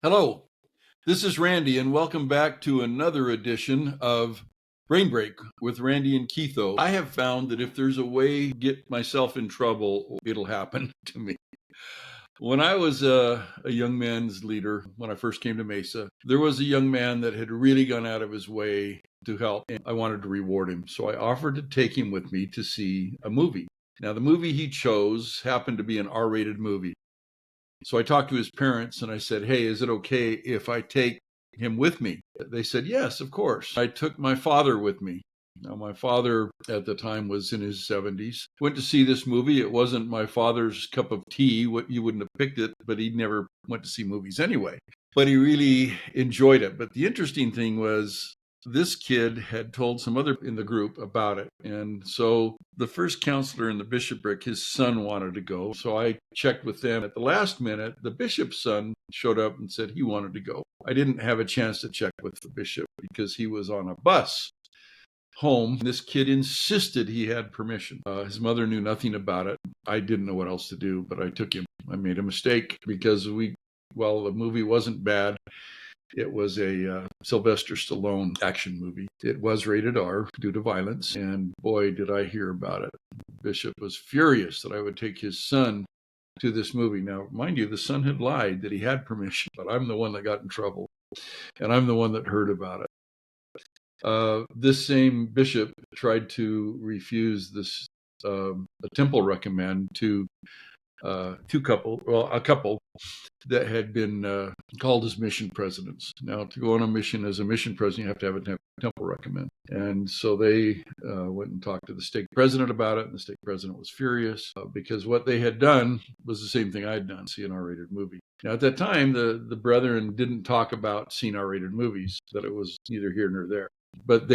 Hello, this is Randy, and welcome back to another edition of Brain Break with Randy and Keitho. I have found that if there's a way to get myself in trouble, it'll happen to me. When I was a young man's leader, when I first came to Mesa, there was a young man that had really gone out of his way to help, and I wanted to reward him. So I offered to take him with me to see a movie. Now, the movie he chose happened to be an R-rated movie. So I talked to his parents and I said, "Hey, is it okay if I take him with me?" They said, "Yes, of course." I took my father with me. Now, my father at the time was in his 70s. Went to see this movie. It wasn't my father's cup of tea. What you wouldn't have picked it, but he never went to see movies anyway. But he really enjoyed it. But the interesting thing was this kid had told some other in the group about it. And so the first counselor in the bishopric, his son wanted to go. So I checked with them. At the last minute, the bishop's son showed up and said he wanted to go. I didn't have a chance to check with the bishop because he was on a bus home. This kid insisted he had permission. His mother knew nothing about it. I didn't know what else to do, but I took him. I made a mistake because well, the movie wasn't bad. It was a Sylvester Stallone action movie. It was rated R due to violence, and boy, did I hear about it. Bishop was furious that I would take his son to this movie. Now, mind you, the son had lied that he had permission, but I'm the one that got in trouble, and I'm the one that heard about it. This same bishop tried to refuse this a temple recommend to a couple that had been called as mission presidents. Now, to go on a mission as a mission president, you have to have a temple recommend. And so they went and talked to the stake president about it, and the stake president was furious because what they had done was the same thing I'd done, see an R-rated movie. Now, at that time, the brethren didn't talk about seeing R-rated movies, that it was neither here nor there. But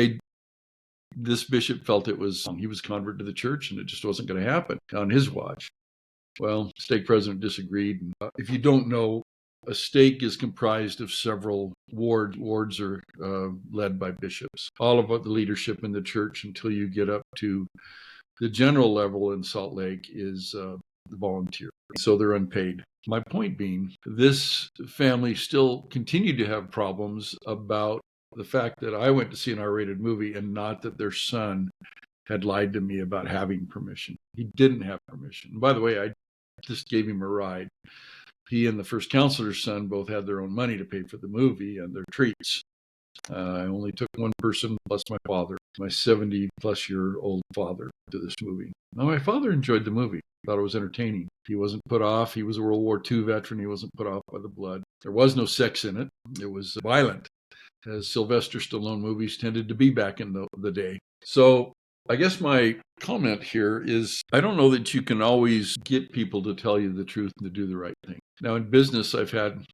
this bishop felt he was converted to the church, and it just wasn't going to happen on his watch. Well, stake president disagreed. If you don't know, a stake is comprised of several wards. Wards are led by bishops. All of the leadership in the church until you get up to the general level in Salt Lake is volunteer. So they're unpaid. My point being, this family still continued to have problems about the fact that I went to see an R-rated movie and not that their son had lied to me about having permission. He didn't have permission. And by the way, I just gave him a ride. He and the first counselor's son both had their own money to pay for the movie and their treats. I only took one person plus my father, my 70-plus-year-old father, to this movie. Now, my father enjoyed the movie, thought it was entertaining. He wasn't put off. He was a World War II veteran. He wasn't put off by the blood. There was no sex in it. It was violent, as Sylvester Stallone movies tended to be back in the day. So I guess my comment here is I don't know that you can always get people to tell you the truth and to do the right thing. Now, in business, I've had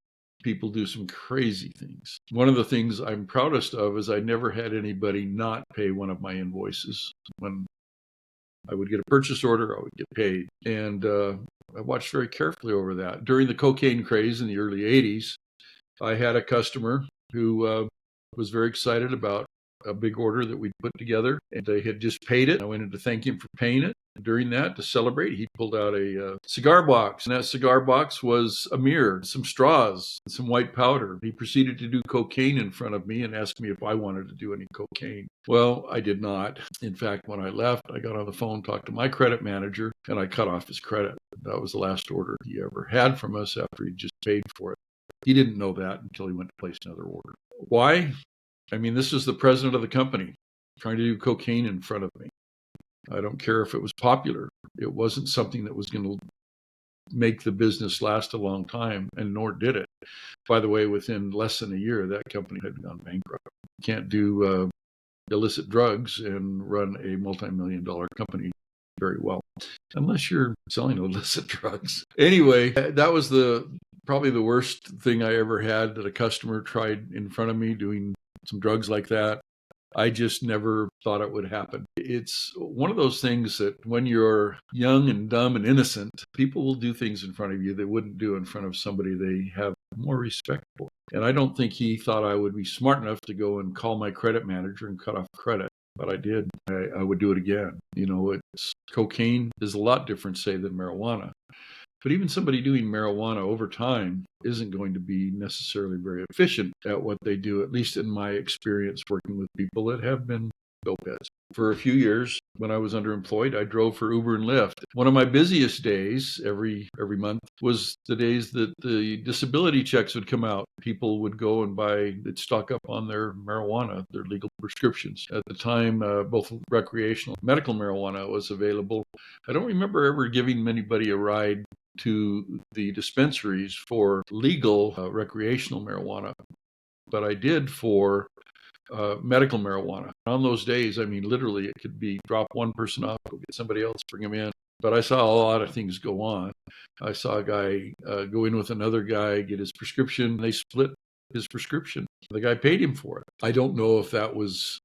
people do some crazy things. One of the things I'm proudest of is I never had anybody not pay one of my invoices. When I would get a purchase order, I would get paid. And I watched very carefully over that. During the cocaine craze in the early 80s, I had a customer who was very excited about a big order that we'd put together, and they had just paid it. I went in to thank him for paying it. And during that, to celebrate, he pulled out a cigar box, and that cigar box was a mirror, some straws, and some white powder. He proceeded to do cocaine in front of me and asked me if I wanted to do any cocaine. Well, I did not. In fact, when I left, I got on the phone, talked to my credit manager, and I cut off his credit. That was the last order he ever had from us after he just paid for it. He didn't know that until he went to place another order. Why? I mean, this is the president of the company trying to do cocaine in front of me. I don't care if it was popular. It wasn't something that was going to make the business last a long time, and nor did it. By the way, within less than a year, that company had gone bankrupt. You can't do illicit drugs and run a multi-million-dollar company very well, unless you're selling illicit drugs. Anyway, that was probably the worst thing I ever had, that a customer tried in front of me doing some drugs like that. I just never thought it would happen. It's one of those things that when you're young and dumb and innocent, people will do things in front of you they wouldn't do in front of somebody they have more respect for. And I don't think he thought I would be smart enough to go and call my credit manager and cut off credit. But I did. I would do it again. Cocaine is a lot different, say, than marijuana. But even somebody doing marijuana over time isn't going to be necessarily very efficient at what they do, at least in my experience working with people that have been dope heads. For a few years, when I was underemployed, I drove for Uber and Lyft. One of my busiest days every month was the days that the disability checks would come out. People would go and they'd stock up on their marijuana, their legal prescriptions. At the time, both recreational and medical marijuana was available. I don't remember ever giving anybody a ride to the dispensaries for legal recreational marijuana, but I did for medical marijuana. On those days, I mean, literally, it could be drop one person off, go get somebody else, bring them in. But I saw a lot of things go on. I saw a guy go in with another guy, get his prescription. They split his prescription. The guy paid him for it. I don't know if that was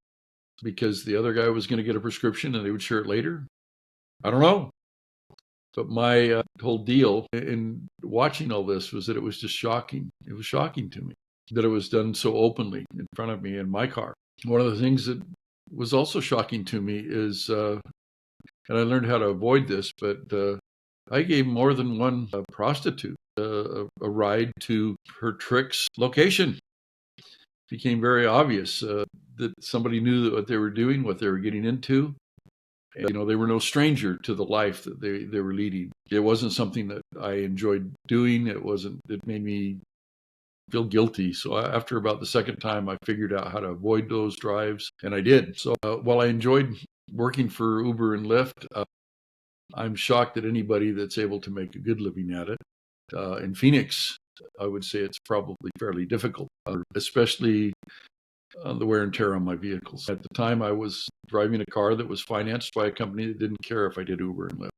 because the other guy was going to get a prescription and they would share it later. I don't know. But my whole deal in watching all this was that it was just shocking. It was shocking to me that it was done so openly in front of me in my car. One of the things that was also shocking to me is, and I learned how to avoid this, but I gave more than one prostitute a ride to her Trix location. It became very obvious that somebody knew what they were doing, what they were getting into. And, they were no stranger to the life that they were leading. It wasn't something that I enjoyed doing. It made me feel guilty. So after about the second time, I figured out how to avoid those drives, and I did. So while I enjoyed working for Uber and Lyft, I'm shocked at anybody that's able to make a good living at it. In Phoenix, I would say it's probably fairly difficult, especially the wear and tear on my vehicles. At the time, I was driving a car that was financed by a company that didn't care if I did Uber and Lyft.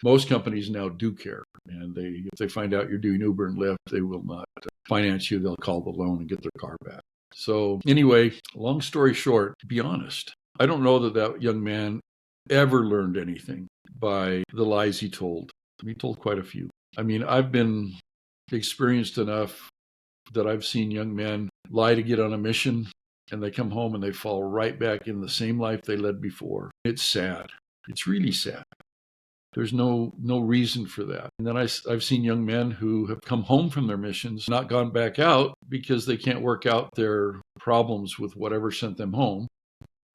Most companies now do care, and if they find out you're doing Uber and Lyft, they will not finance you. They'll call the loan and get their car back. So anyway, long story short, to be honest, I don't know that young man ever learned anything by the lies he told. He told quite a few. I mean, I've been experienced enough that I've seen young men lie to get on a mission, and they come home and they fall right back in the same life they led before. It's sad. It's really sad. There's no reason for that. And then I've seen young men who have come home from their missions, not gone back out because they can't work out their problems with whatever sent them home.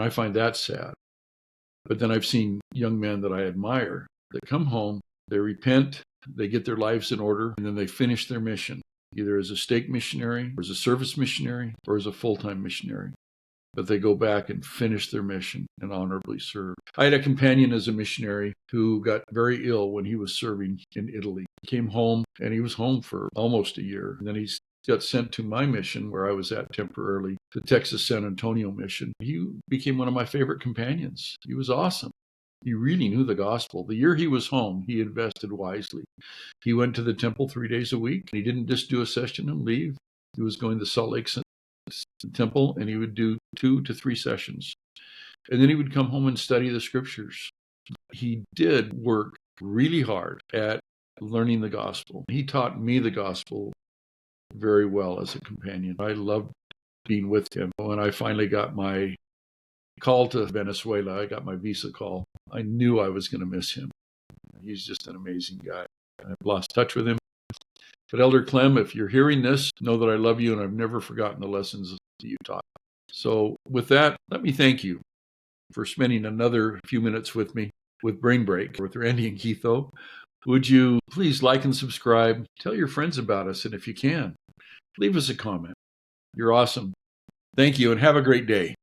I find that sad. But then I've seen young men that I admire that come home, they repent, they get their lives in order, and then they finish their mission, either as a stake missionary, or as a service missionary, or as a full-time missionary. But they go back and finish their mission and honorably serve. I had a companion as a missionary who got very ill when he was serving in Italy. He came home, and he was home for almost a year. And then he got sent to my mission where I was at temporarily, the Texas San Antonio mission. He became one of my favorite companions. He was awesome. He really knew the gospel. The year he was home, he invested wisely. He went to the temple 3 days a week. He didn't just do a session and leave. He was going to Salt Lake Temple, and he would do 2 to 3 sessions. And then he would come home and study the scriptures. He did work really hard at learning the gospel. He taught me the gospel very well as a companion. I loved being with him. When I finally got my call to Venezuela, I got my visa call, I knew I was going to miss him. He's just an amazing guy. I've lost touch with him. But Elder Clem, if you're hearing this, know that I love you and I've never forgotten the lessons that you taught. So with that, let me thank you for spending another few minutes with me with Brain Break with Randy and Keitho. Would you please like and subscribe? Tell your friends about us, and if you can, leave us a comment. You're awesome. Thank you, and have a great day.